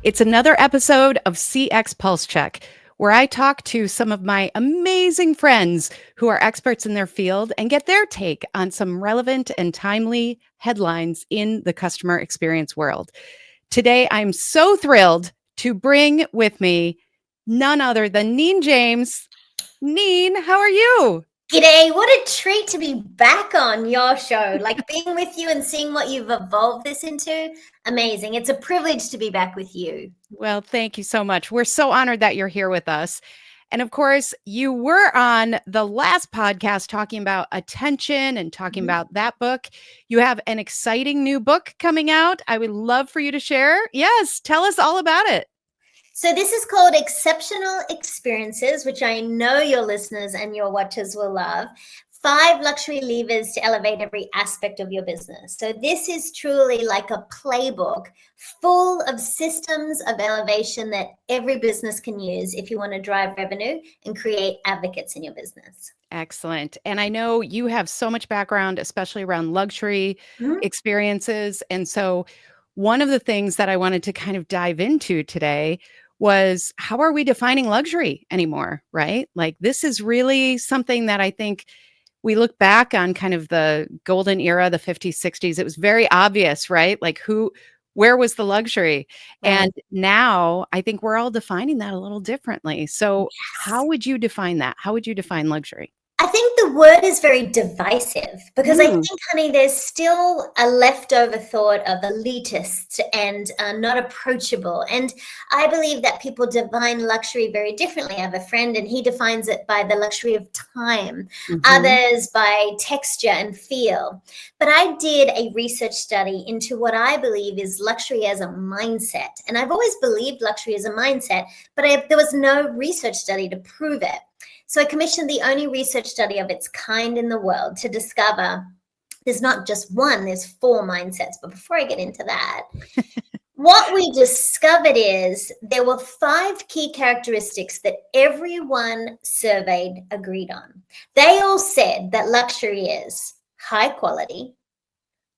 It's another episode of CX Pulse Check, where I talk to some of my amazing friends who are experts in their field and get their take on some relevant and timely headlines in the customer experience world. Today, I'm so thrilled to bring with me none other than Neen James. Neen, how are you? G'day, what a treat to be back on your show. Like being with you and seeing what you've evolved this into, amazing. It's a privilege to be back with you. Well, thank you so much. We're so honored that you're here with us. And of course, you were on the last podcast talking about attention and talking about that book. You have an exciting new book coming out. I would love for you to share. Yes, tell us all about it. So this is called Exceptional Experiences, which I know your listeners and your watchers will love. 5 luxury levers to elevate every aspect of your business. So this is truly like a playbook full of systems of elevation that every business can use if you want to drive revenue and create advocates in your business. Excellent. And I know you have so much background, especially around luxury experiences. And so one of the things that I wanted to kind of dive into today was how are we defining luxury anymore, right? Like this is really something that I think we look back on kind of the golden era, the 50s, 60s. It was very obvious, right? Like where was the luxury? Right. And now I think we're all defining that a little differently. So how would you define that? How would you define luxury? I think the word is very divisive because I think, honey, there's still a leftover thought of elitist and not approachable. And I believe that people define luxury very differently. I have a friend and he defines it by the luxury of time, others by texture and feel. But I did a research study into what I believe is luxury as a mindset. And I've always believed luxury as a mindset, but there was no research study to prove it. So I commissioned the only research study of its kind in the world to discover there's not just one, there's 4 mindsets. But before I get into that, what we discovered is there were 5 key characteristics that everyone surveyed agreed on. They all said that luxury is high quality,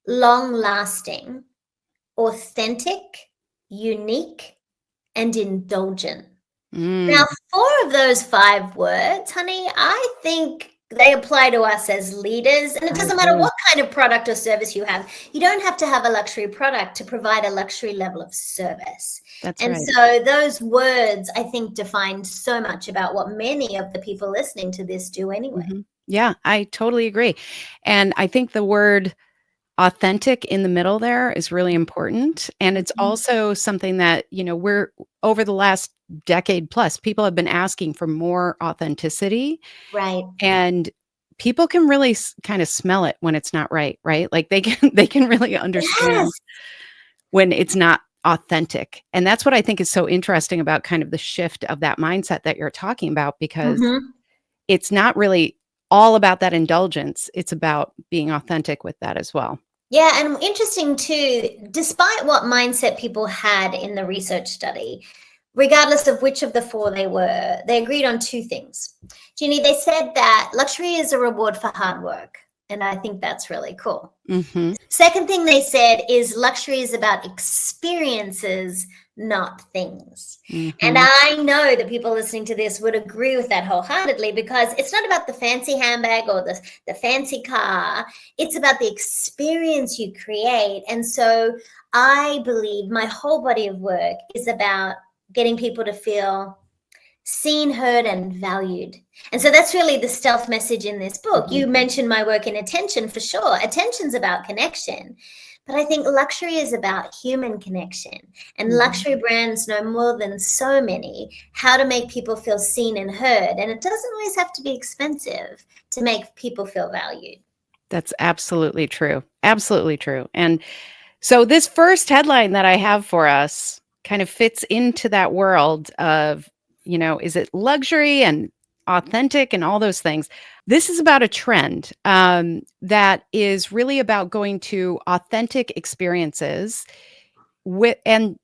long lasting, authentic, unique, and indulgent. Now, 4 of those 5 words, honey, I think they apply to us as leaders. And it doesn't matter what kind of product or service you have. You don't have to have a luxury product to provide a luxury level of service. That's and right. So those words, I think, define so much about what many of the people listening to this do anyway. Yeah, I totally agree. And I think the word authentic in the middle there is really important. And it's also something that, we're over the last decade plus, people have been asking for more authenticity. Right. And people can really kind of smell it when it's not right? Like they can really understand when it's not authentic. And that's what I think is so interesting about kind of the shift of that mindset that you're talking about, because it's not really all about that indulgence. It's about being authentic with that as well. Yeah, and interesting too, despite what mindset people had in the research study, regardless of which of the 4 they were, they agreed on 2 things. Jeannie, they said that luxury is a reward for hard work. And I think that's really cool. Second thing they said is luxury is about experiences, not things. And I know that people listening to this would agree with that wholeheartedly, because it's not about the fancy handbag or the fancy car. It's about the experience you create. And so I believe my whole body of work is about getting people to feel seen, heard, and valued. And so that's really the stealth message in this book. You mentioned my work in attention, for sure. Attention's about connection. But I think luxury is about human connection. And luxury brands know more than so many how to make people feel seen and heard. And it doesn't always have to be expensive to make people feel valued. That's absolutely true. Absolutely true. And so this first headline that I have for us kind of fits into that world of, is it luxury and authentic and all those things? This is about a trend that is really about going to authentic experiences and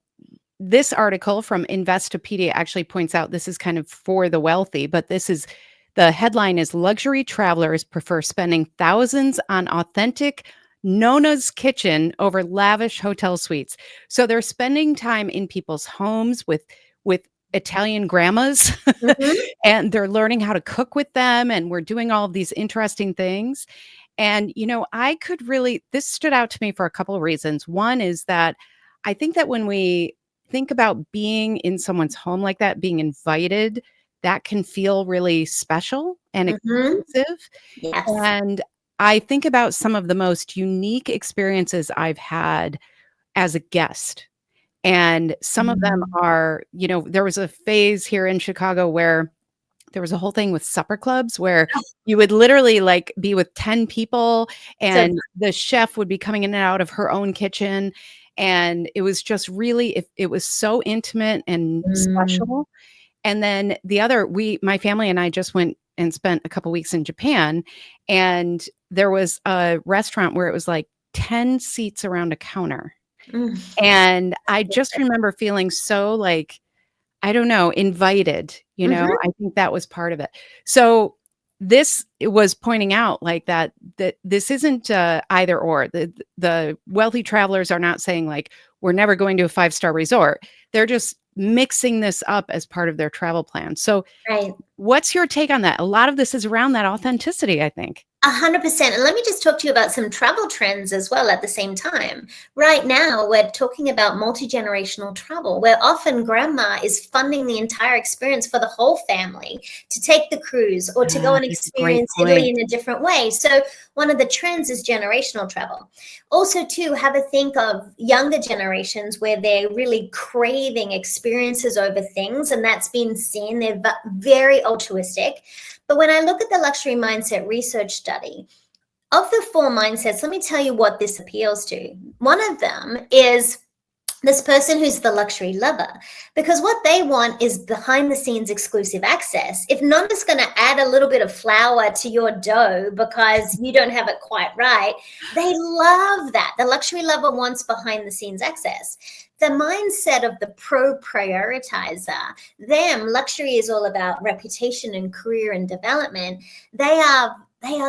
this article from Investopedia actually points out this is kind of for the wealthy, but the headline is luxury travelers prefer spending thousands on authentic, Nona's kitchen over lavish hotel suites. So they're spending time in people's homes with Italian grandmas Mhm. and they're learning how to cook with them and we're doing all of these interesting things. And I could really this stood out to me for a couple of reasons. One is that I think that when we think about being in someone's home like that, being invited, that can feel really special and Mhm. exclusive. Yes. And I think about some of the most unique experiences I've had as a guest. And some of them Mm. are, there was a phase here in Chicago where there was a whole thing with supper clubs where Oh, you would literally like be with 10 people so and the chef would be coming in and out of her own kitchen. And it was just really, it was so intimate and mm, special. And then my family and I just went and spent a couple weeks in Japan. And there was a restaurant where it was like 10 seats around a counter. mm. And I just remember feeling so like, I don't know, invited, Mhm. I think that was part of it. So this it was pointing out like that this isn't either or. The wealthy travelers are not saying like we're never going to a five-star resort. They're just mixing this up as part of their travel plan. So Right. what's your take on that? A lot of this is around that authenticity, I think. 100%. And let me just talk to you about some travel trends as well at the same time. Right now, we're talking about multi generational travel, where often grandma is funding the entire experience for the whole family to take the cruise or to go and That's a great experience Italy point. in a different way. So, one of the trends is generational travel. Also, too, have a think of younger generations where they're really craving experiences over things, and that's been seen. They're very altruistic. But when I look at the luxury mindset research study, of the four mindsets, let me tell you what this appeals to. One of them is this person who's the luxury lover, because what they want is behind the scenes exclusive access. If Nonda's going to add a little bit of flour to your dough because you don't have it quite right, they love that. The luxury lover wants behind the scenes access. The mindset of the pro prioritizer, them, luxury is all about reputation and career and development. They are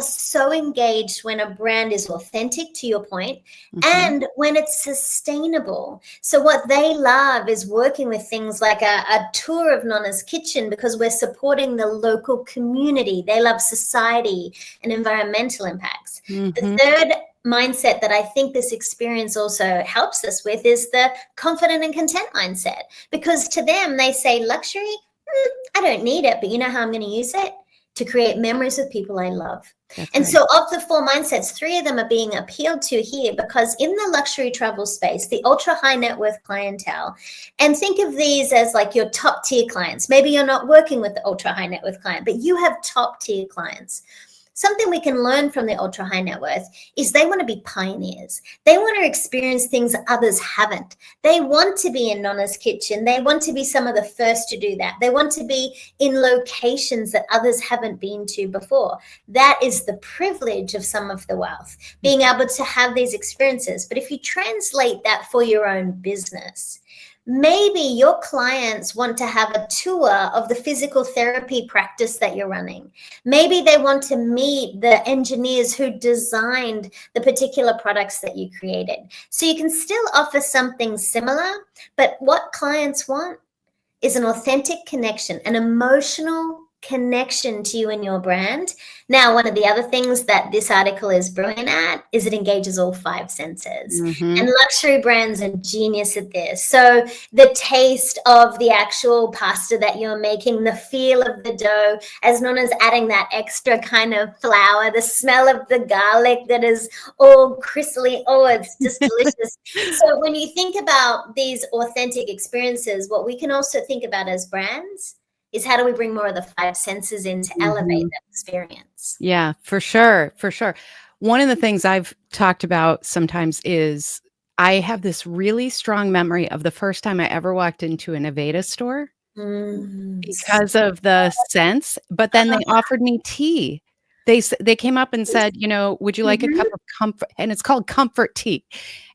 so engaged when a brand is authentic, to your point, Mhm. and when it's sustainable. So what they love is working with things like a tour of Nonna's kitchen because we're supporting the local community. They love society and environmental impacts. The Mhm. third mindset that I think this experience also helps us with is the confident and content mindset, because to them they say luxury, I don't need it, but you know how I'm going to use it? To create memories with people I love. That's And right. so, of the four mindsets, three of them are being appealed to here because in the luxury travel space, the ultra high net worth clientele, and think of these as like your top tier clients. Maybe you're not working with the ultra high net worth client, but you have top tier clients. Something we can learn from the ultra high net worth is they want to be pioneers. They want to experience things others haven't. They want to be in Nonna's kitchen. They want to be some of the first to do that. They want to be in locations that others haven't been to before. That is the privilege of some of the wealth, being able to have these experiences. But if you translate that for your own business, maybe your clients want to have a tour of the physical therapy practice that you're running. Maybe they want to meet the engineers who designed the particular products that you created. So you can still offer something similar, but what clients want is an authentic connection, an emotional connection to you and your brand. Now, one of the other things that this article is brilliant at is it engages all five senses. And Mhm. luxury brands are genius at this. So the taste of the actual pasta that you're making, the feel of the dough, as known as adding that extra kind of flour, the smell of the garlic that is all crystally, oh, it's just delicious. So when you think about these authentic experiences, what we can also think about as brands is how do we bring more of the five senses in to elevate Mhm. that experience? Yeah, for sure, for sure. One of the things I've talked about sometimes is I have this really strong memory of the first time I ever walked into an Aveda store Mm. because of the scents, but then they offered me tea. They came up and said, "Would you like a cup Mhm. of comfort?" And it's called comfort tea.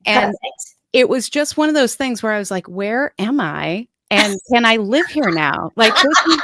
And Perfect. it was just one of those things where I was like, "Where am I? And can I live here now?" Like, this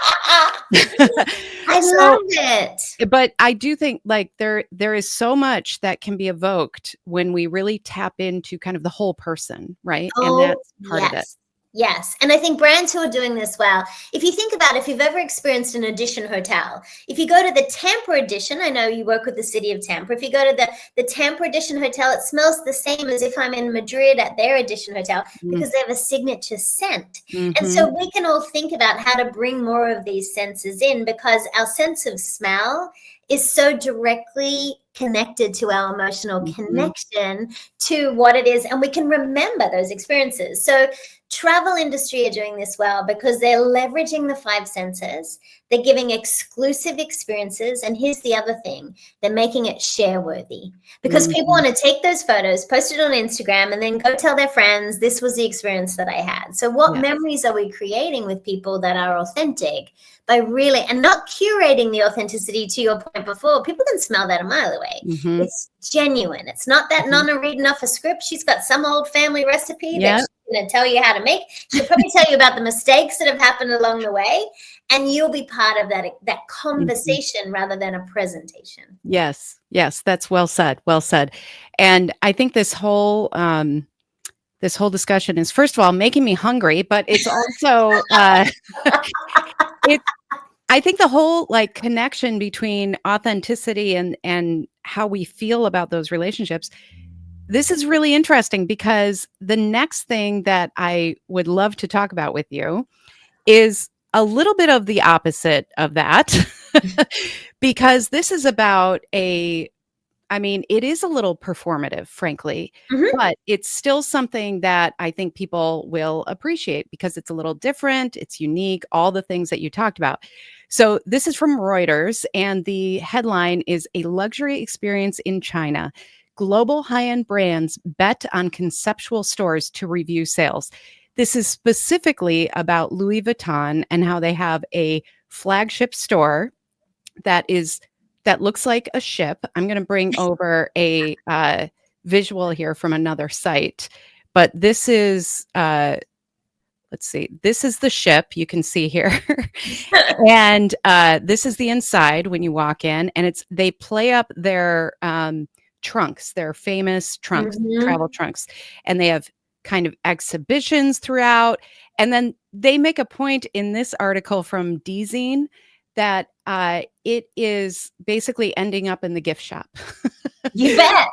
I So, love it. but I do think like there is so much that can be evoked when we really tap into kind of the whole person, right? And Oh, that's part of it. yes. Yes. And I think brands who are doing this well, if you think about if you've ever experienced an Edition hotel, if you go to the Tampa Edition, I know you work with the city of Tampa. If you go to the Tampa Edition hotel, it smells the same as if I'm in Madrid at their Edition hotel Mm, because they have a signature scent. And mhm, so we can all think about how to bring more of these senses in because our sense of smell is so directly connected to our emotional mhm. connection to what it is, and we can remember those experiences. So travel industry are doing this well because they're leveraging the five senses, they're giving exclusive experiences, and here's the other thing, they're making it share worthy because people Mhm, want to take those photos, post it on Instagram, and then go tell their friends this was the experience that I had. So what yes. memories are we creating with people that are authentic by really, and not curating the authenticity? To your point before, people can smell that a mile away. Mhm, It's genuine. It's not that mhm. Nonna reading off a script. She's got some old family recipe that Yeah. she's going to tell you how to make. She'll probably tell you about the mistakes that have happened along the way, and you'll be part of that Mhm. conversation rather than a presentation. Yes. Yes, that's well said, well said. And I think this whole discussion is first of all making me hungry, but it's also it I think the whole like connection between authenticity and how we feel about those relationships. This is really interesting because the next thing that I would love to talk about with you is a little bit of the opposite of that. Because this is about I mean, it is a little performative, frankly, Mhm. but it's still something that I think people will appreciate because it's a little different, it's unique, all the things that you talked about. So, this is from Reuters, and the headline is A Luxury Experience in China. Global high end brands bet on conceptual stores to review sales. This is specifically about Louis Vuitton and how they have a flagship store that is that looks like a ship. I'm going to bring over a visual here from another site, but this is let's see. This is the ship you can see here, and this is the inside when you walk in, and it's they play up their trunks, their famous trunks, Mhm. travel trunks, and they have kind of exhibitions throughout. And then they make a point in this article from Dzine that it is basically ending up in the gift shop. You bet.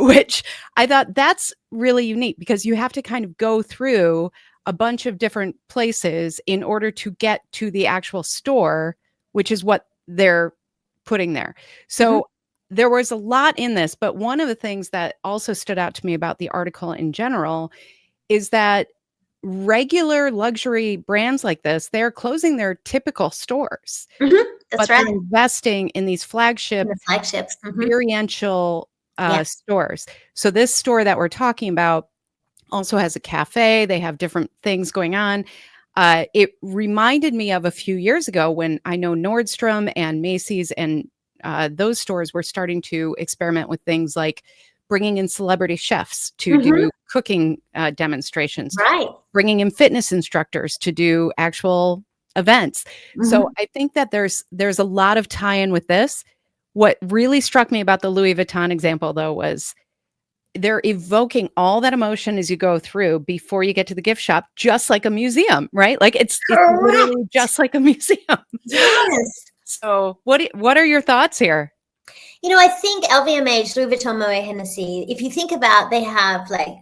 Which I thought that's really unique because you have to kind of go through a bunch of different places in order to get to the actual store, which is what they're putting there. Mhm. So there was a lot in this, but one of the things that also stood out to me about the article in general is that regular luxury brands like this, they're closing their typical stores, Mhm. That's but right. they're investing in these In flagship the flagships. Mhm. experiential Yeah. stores. So this store that we're talking about also has a cafe. They have different things going on. It reminded me of a few years ago when I know Nordstrom and Macy's and those stores were starting to experiment with things like bringing in celebrity chefs to Mhm. do cooking demonstrations, Right. bringing in fitness instructors to do actual events. So Mhm. I think that there's a lot of tie-in with this. What really struck me about the Louis Vuitton example though was they're evoking all that emotion as you go through before you get to the gift shop, just like a museum, right? Like it's literally Correct. just like a museum. Yes. So what are your thoughts here? I think LVMH, Louis Vuitton, Moet Hennessy, if you think about, they have like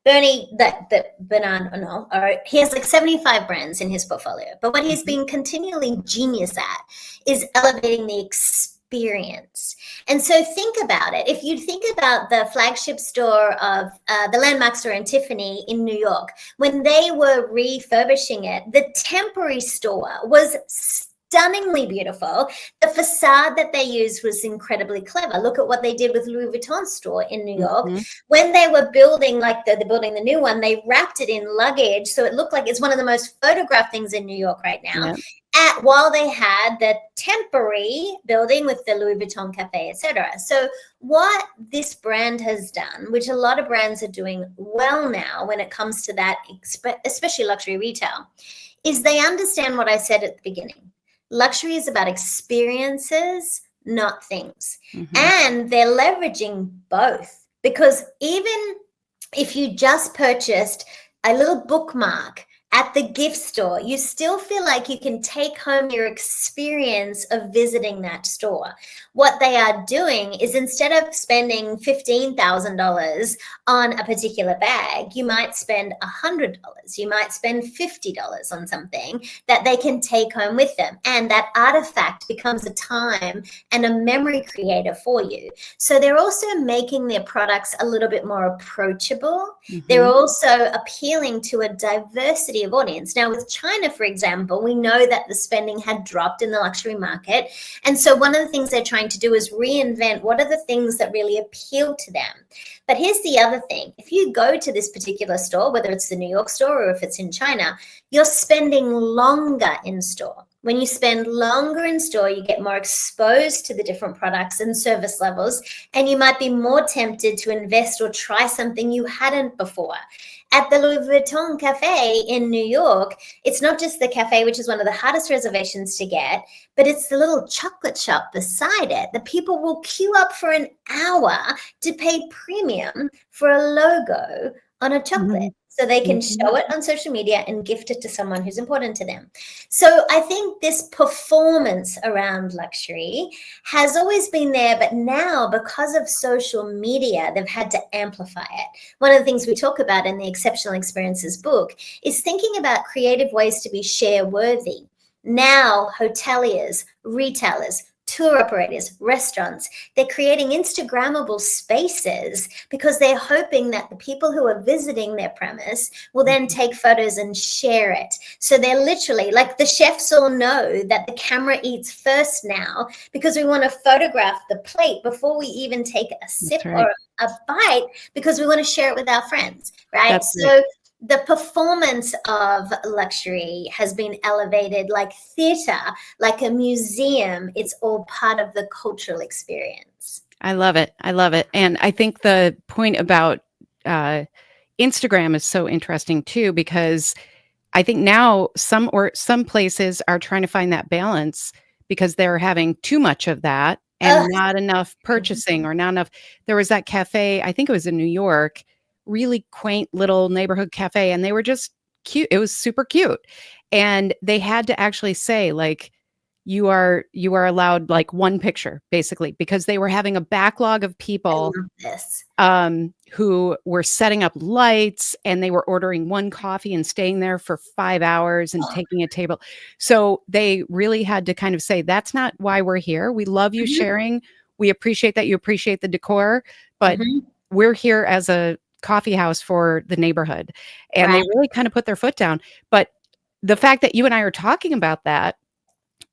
Bernie, the Bernard Arnault, or he has like 75 brands in his portfolio. But what he's Mhm, been continually genius at is elevating the experience. And so think about it. If you think about the flagship store of the Landmark store in Tiffany in New York, when they were refurbishing it, the temporary store was stunningly beautiful. The facade that they used was incredibly clever. Look at what they did with Louis Vuitton store in New York. mhm, When they were building, like they're building the new one, they wrapped it in luggage. So it looked like it's one of the most photographed things in New York right now. yeah, While they had the temporary building with the Louis Vuitton cafe, etc. So what this brand has done, which a lot of brands are doing well now when it comes to that, especially luxury retail, is they understand what I said at the beginning. Luxury is about experiences, not things. Mhm. And they're leveraging both, because even if you just purchased a little bookmark at the gift store, you still feel like you can take home your experience of visiting that store. What they are doing is, instead of spending $15,000 on a particular bag, you might spend $100. You might spend $50 on something that they can take home with them. And that artifact becomes a time and a memory creator for you. So they're also making their products a little bit more approachable. They're Mhm. also appealing to a diversity of audience. Now, with China, for example, we know that the spending had dropped in the luxury market. And so one of the things they're trying to do is reinvent what are the things that really appeal to them. But here's the other thing. If you go to this particular store, whether it's the New York store or if it's in China, you're spending longer in store. When you spend longer in store, you get more exposed to the different products and service levels, and you might be more tempted to invest or try something you hadn't before. At the Louis Vuitton Cafe in New York, it's not just the cafe, which is one of the hardest reservations to get, but it's the little chocolate shop beside it. The people will queue up for an hour to pay premium for a logo on a chocolate, Mhm. so they can Mhm. show it on social media and gift it to someone who's important to them. So I think this performance around luxury has always been there, but now, because of social media, they've had to amplify it. One of the things we talk about in the Exceptional Experiences book is thinking about creative ways to be share worthy. Now, hoteliers, retailers, tour operators, restaurants, they're creating Instagrammable spaces because they're hoping that the people who are visiting their premise will then Mhm. take photos and share it. So they're literally, like, the chefs all know that the camera eats first now, because we want to photograph the plate before we even take a sip That's right. or a bite, because we want to share it with our friends, right? That's right. So the performance of luxury has been elevated like theater, like a museum. It's all part of the cultural experience. I love it. I love it. And I think the point about uh, Instagram is so interesting too, because I think now some places are trying to find that balance because they're having too much of that and Ugh. not enough purchasing or not enough. There was that cafe, I think it was in New York, really quaint little neighborhood cafe, and they were just cute. It was super cute. And they had to actually say, like, you are allowed like one picture basically because they were having a backlog of I people love this. who were setting up lights, and they were ordering one coffee and staying there for 5 hours and Oh, taking a table. So they really had to kind of say, "That's not why we're here. We love you mhm, sharing. We appreciate that you appreciate the decor, but mhm, we're here as a coffee house for the neighborhood." And they right. really kind of put their foot down. But the fact that you and I are talking about that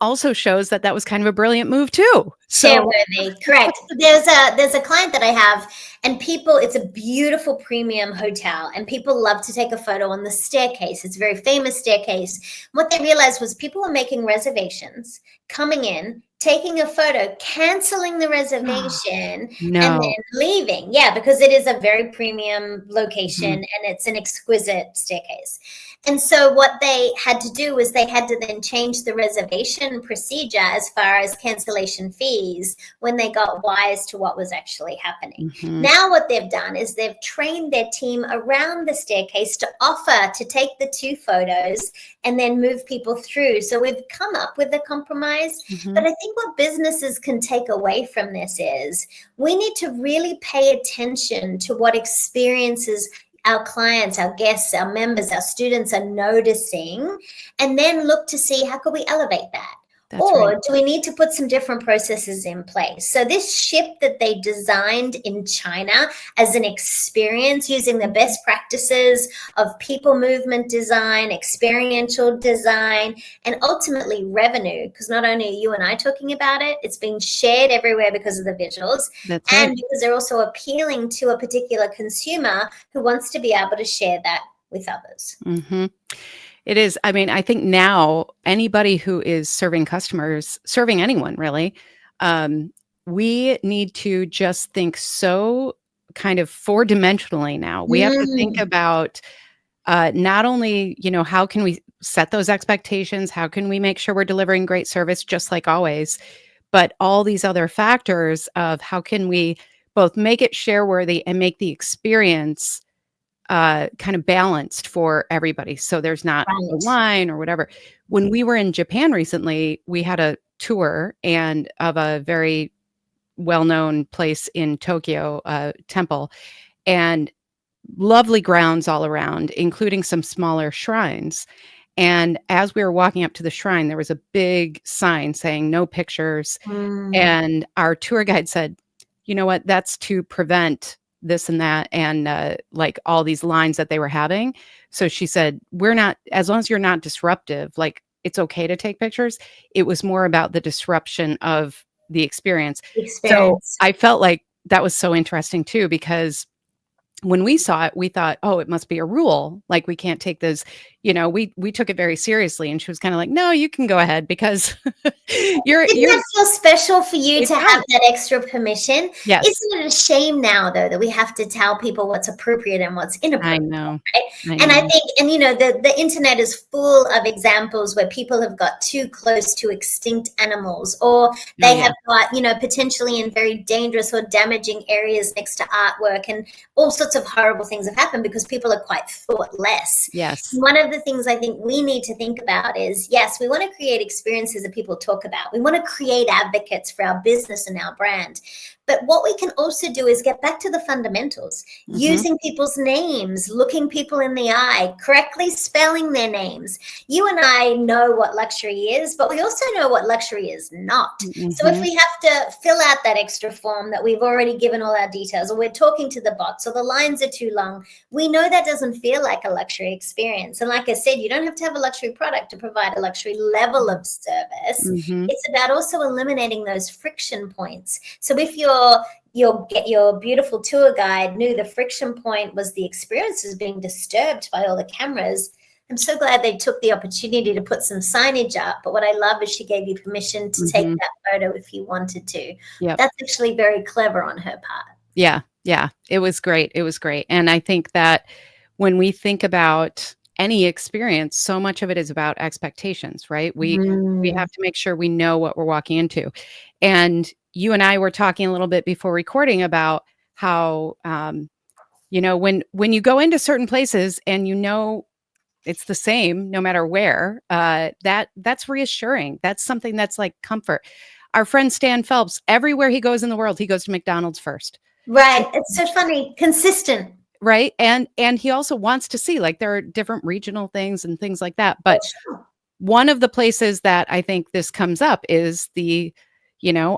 also shows that that was kind of a brilliant move too. Share So worthy, correct. There's a client that I have, and people, it's a beautiful premium hotel, and people love to take a photo on the staircase. It's a very famous staircase. What they realized was people were making reservations, coming in, taking a photo, canceling the reservation, and no. then leaving. Yeah, because it is a very premium location Mhm. and it's an exquisite staircase. And so what they had to do was they had to then change the reservation procedure as far as cancellation fees when they got wise to what was actually happening. Mhm. Now what they've done is they've trained their team around the staircase to offer to take the two photos and then move people through. So we've come up with a compromise. But Mhm. I think what businesses can take away from this is we need to really pay attention to what experiences our clients, our guests, our members, our students are noticing, and then look to see how could we elevate that? That's Or right. do we need to put some different processes in place? So this ship that they designed in China as an experience using the Mhm. best practices of people movement design, experiential design, and ultimately revenue, because not only are you and I talking about it, it's being shared everywhere because of the visuals, That's and right. because they're also appealing to a particular consumer who wants to be able to share that with others. Mhm. It is. I mean, I think now anybody who is serving customers, serving anyone really, um, we need to just think so kind of four-dimensionally now. We have to think Mm, about not only, how can we set those expectations? How can we make sure we're delivering great service just like always? But all these other factors of how can we both make it share worthy and make the experience kind of balanced for everybody. So there's not a Right. line or whatever. When we were in Japan recently, we had a tour and of a very well-known place in Tokyo, temple, and lovely grounds all around, including some smaller shrines. And as we were walking up to the shrine, there was a big sign saying no pictures. Mm, And our tour guide said, you know what, that's to prevent this and that, and like all these lines that they were having. So she said, we're not, as long as you're not disruptive, like it's okay to take pictures. It was more about the disruption of the experience. So experience. I felt like that was so interesting too, because when we saw it, we thought, "Oh, it must be a rule, like, we can't take those," we took it very seriously, and she was kinda like, "No, you can go ahead because Didn't you're." that feel special for you It to have does. that extra permission? Yes. Isn't it a shame now, though, that we have to tell people what's appropriate and what's I inappropriate, know. right? I And I know. think, and the internet is full of examples where people have got too close to extinct animals, or Oh, they yeah. have got, potentially in very dangerous or damaging areas next to artwork, and all sorts of horrible things have happened because people are quite thoughtless. Yes. One of the things I think we need to think about is, yes, we want to create experiences that people talk about. We want to create advocates for our business and our brand. But what we can also do is get back to the fundamentals, Mhm. using people's names, looking people in the eye, correctly spelling their names. You and I know what luxury is, but we also know what luxury is not. So if Mhm. we have to fill out that extra form that we've already given all our details, or we're talking to the bots, or the lines are too long, we know that doesn't feel like a luxury experience. And like I said, you don't have to have a luxury product to provide a luxury level of service. Mhm. It's about also eliminating those friction points. So if your beautiful tour guide knew the friction point was the experiences being disturbed by all the cameras, I'm so glad they took the opportunity to put some signage up. But what I love is she gave you permission to take Mhm. that photo if you wanted to. Yep. That's actually very clever on her part. Yeah. Yeah. It was great. It was great. And I think that when we think about any experience, so much of it is about expectations, right? We Mm, have to make sure we know what we're walking into. And you and I were talking a little bit before recording about how when you go into certain places and it's the same no matter where, that's reassuring. That's something that's like comfort. Our friend Stan Phelps, everywhere he goes in the world, he goes to McDonald's first. right. It's so funny. Consistent. Right, and he also wants to see, like, there are different regional things and things like that, For but sure. one of the places that I think this comes up is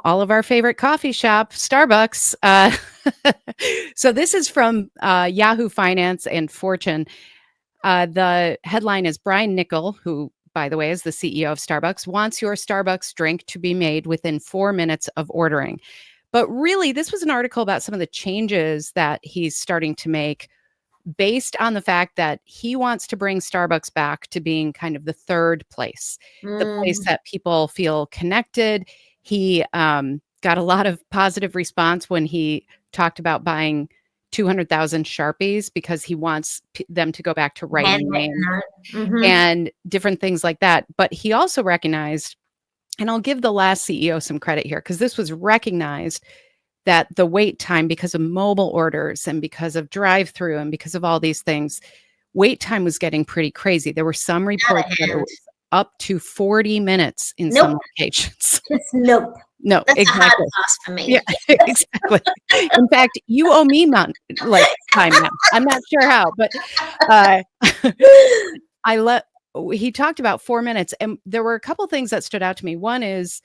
all of our favorite coffee shop, Starbucks. So this is from, Yahoo Finance and Fortune. The headline is Brian Nickel, who, by the way, is the CEO of Starbucks, wants your Starbucks drink to be made within 4 minutes of ordering. But really, this was an article about some of the changes that he's starting to make based on the fact that he wants to bring Starbucks back to being kind of the third place, the place Mm, that people feel connected. He got a lot of positive response when he talked about buying 200,000 Sharpies because he wants them to go back to writing your handwritten name note. Mhm. and different things like that. But he also recognized, and I'll give the last CEO some credit here because this was recognized that the wait time because of mobile orders and because of drive through and because of all these things, wait time was getting pretty crazy. There were some Out reports of that it hand. was up to 40 minutes in some Nope. locations. Just nope. No, That's a hard exactly. pass for Yeah, me. exactly. In fact, you owe me like time now. I'm not sure how, but uh, I let he talked about 4 minutes, and there were a couple things that stood out to me. One is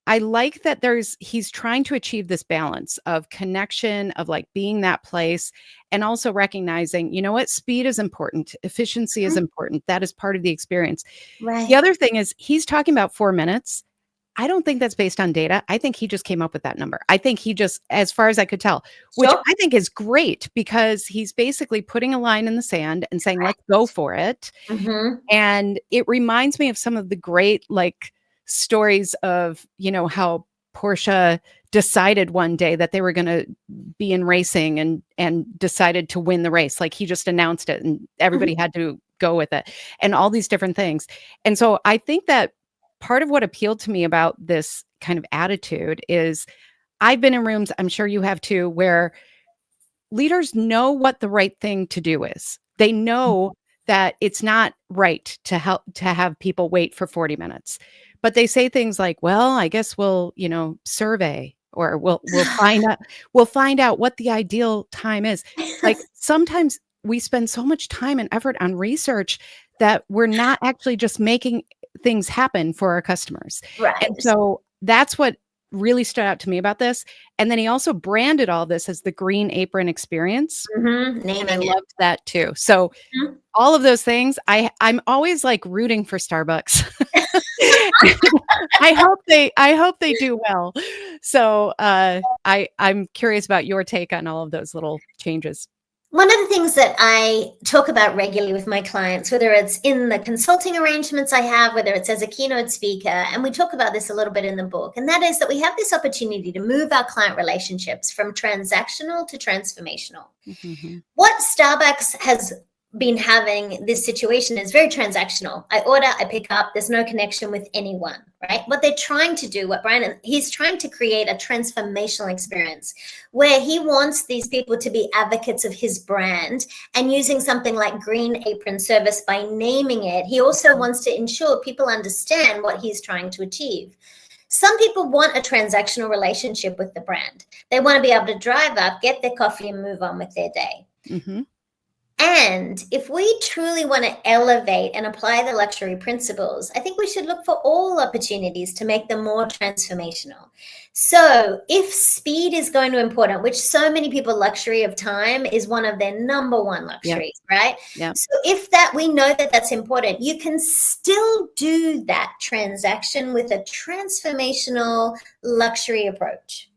I like that he's trying to achieve this balance of connection, of like being that place, and also recognizing, you know what, speed is important, efficiency is Mhm. important. That is part of the experience. The Right. other thing is he's talking about 4 minutes. I don't think that's based on data. I think he just came up with that number. I think he just, as far as I could tell, which Sure. I think is great because he's basically putting a line in the sand and saying, let's go for it. Mhm. And it reminds me of some of the great, like, stories of, how Porsche decided one day that they were gonna be in racing and decided to win the race. Like, he just announced it, and Mhm. everybody had to go with it, and all these different things. And so I think that part of what appealed to me about this kind of attitude is I've been in rooms, I'm sure you have too, where leaders know what the right thing to do is. They know that it's not right to have people wait for 40 minutes. But they say things like, "Well, I guess we'll, survey, or we'll find out what the ideal time is." Like sometimes we spend so much time and effort on research that we're not actually just making things happen for our customers. And Right. so that's what really stood out to me about this. And then he also branded all this as the green apron experience, and I Naming it. loved that too. So Mhm. all of those things, I'm always like rooting for Starbucks. I hope they do well. So I'm curious about your take on all of those little changes. One of the things that I talk about regularly with my clients, whether it's in the consulting arrangements I have, whether it's as a keynote speaker, and we talk about this a little bit in the book, and that is that we have this opportunity to move our client relationships from transactional to transformational. Mhm. What Starbucks has been having this situation is very transactional. I order, I pick up, there's no connection with anyone, right? What they're trying to do, he's trying to create a transformational experience where he wants these people to be advocates of his brand, and using something like green apron service by naming it, he also wants to ensure people understand what he's trying to achieve. Some people want a transactional relationship with the brand. They want to be able to drive up, get their coffee, and move on with their day. Mhm. And if we truly want to elevate and apply the luxury principles, I think we should look for all opportunities to make them more transformational. So if speed is going to be important, which so many people, luxury of time is one of their number one Yep. luxuries, right? Yep. So if that, we know that that's important, you can still do that transaction with a transformational luxury approach.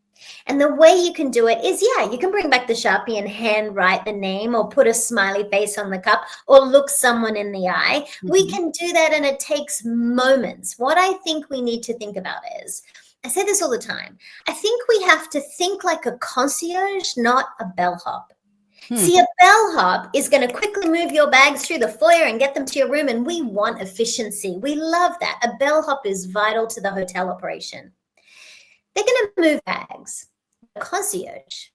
And the way you can do it is, yeah, you can bring back the Sharpie and handwrite the name, or put a smiley face on the cup, or look someone in the eye. We Mhm. can do that, and it takes moments. What I think we need to think about is, I say this all the time, I think we have to think like a concierge, not a bellhop. Hmm. See, a bellhop is going to quickly move your bags through the foyer and get them to your room, and we want efficiency. We love that. A bellhop is vital to the hotel operation. They're going to move bags. A concierge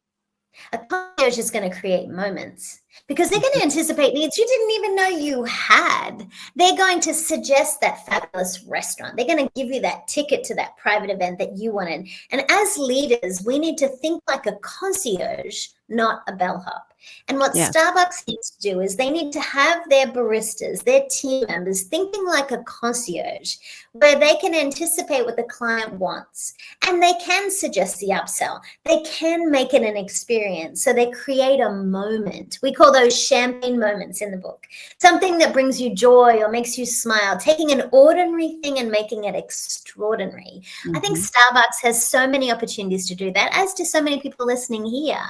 is going to create moments, because they're going to Mhm. anticipate needs you didn't even know you had. They're going to suggest that fabulous restaurant. They're going to give you that ticket to that private event that you wanted. And as leaders, we need to think like a concierge, not a bellhop. And what Yes. Starbucks needs to do is they need to have their baristas, their team members, thinking like a concierge, where they can anticipate what the client wants, and they can suggest the upsell. They can make it an experience. So they create a moment. We call those champagne moments in the book. Something that brings you joy or makes you smile, taking an ordinary thing and making it extraordinary. I think Mhm. Starbucks has so many opportunities to do that, as do so many people listening here.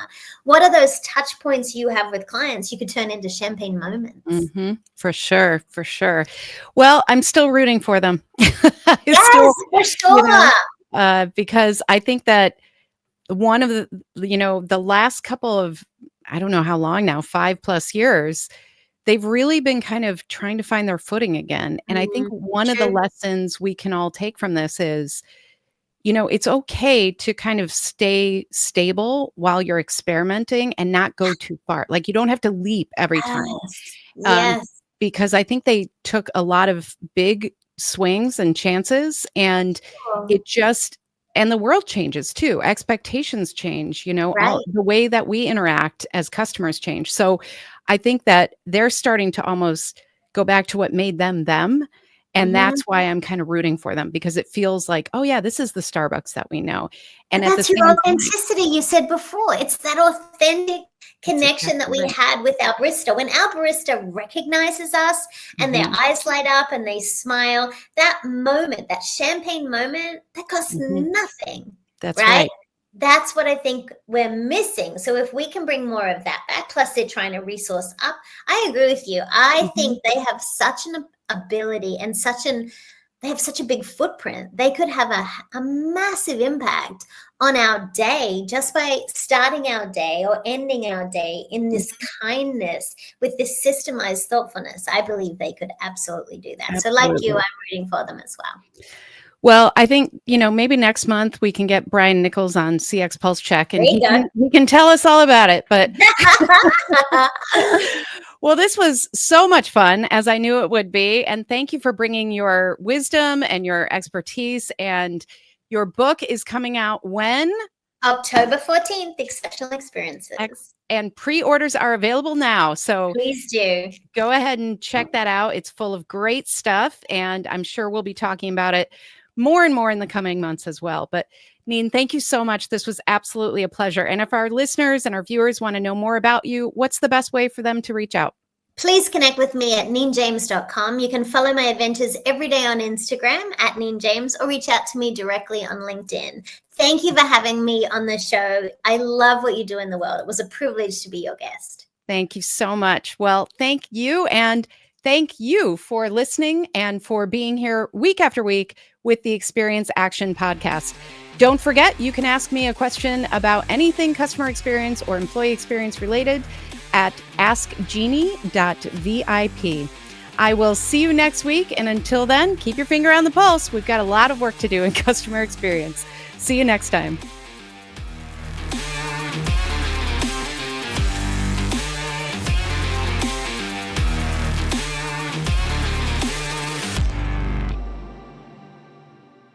What are those touch points you have with clients you could turn into champagne moments? Mhm. For sure, for sure. Well, I'm still rooting for them. I Yes, still, for you know, sure. because I think that one of the last couple of, I don't know how long now, 5 plus years, they've really been kind of trying to find their footing again. And I think one of the True. lessons we can all take from this is, it's okay to kind of stay stable while you're experimenting and not go too far. Like, you don't have to leap every time. Yes. Um, Yes. because I think they took a lot of big swings and chances, and Oh, it just and the world changes too. Expectations change, all right. the way that we interact as customers change. So I think that they're starting to almost go back to what made them them. And Mhm. that's why I'm kind of rooting for them, because it feels like, oh yeah, this is the Starbucks that we know. But And at the that's your same time, authenticity you said before. It's that authentic that's connection that exactly we right. had with our barista. When our barista recognizes us and their Mhm, eyes light up and they smile, that moment, that champagne moment, that costs mhm. nothing, That's right? right. That's what I think we're missing. So if we can bring more of that back, plus they're trying to resource up, I agree with you. I Mhm, think they have such an ability and such an they have such a big footprint. They could have a massive impact on our day just by starting our day or ending our day in this kindness with this systemized thoughtfulness. I believe they could absolutely do that. Absolutely. So like you, I'm rooting for them as well. Well, I think, maybe next month we can get Brian Nichols on CX Pulse Check and he can tell us all about it. But well, this was so much fun, as I knew it would be. And thank you for bringing your wisdom and your expertise. And your book is coming out when? October 14th, Exceptional Experiences. And pre-orders are available now. So please do go ahead and check that out. It's full of great stuff. And I'm sure we'll be talking about it more and more in the coming months as well. But Neen, thank you so much. This was absolutely a pleasure. And if our listeners and our viewers want to know more about you, what's the best way for them to reach out? Please connect with me at neenjames.com. You can follow my adventures every day on Instagram at Neen James, or reach out to me directly on LinkedIn. Thank you for having me on the show. I love what you do in the world. It was a privilege to be your guest. Thank you so much. Well, thank you. And thank you for listening and for being here week after week with the Experience Action podcast. Don't forget, you can ask me a question about anything customer experience or employee experience related at askjeannie.vip. I will see you next week. And until then, keep your finger on the pulse. We've got a lot of work to do in customer experience. See you next time.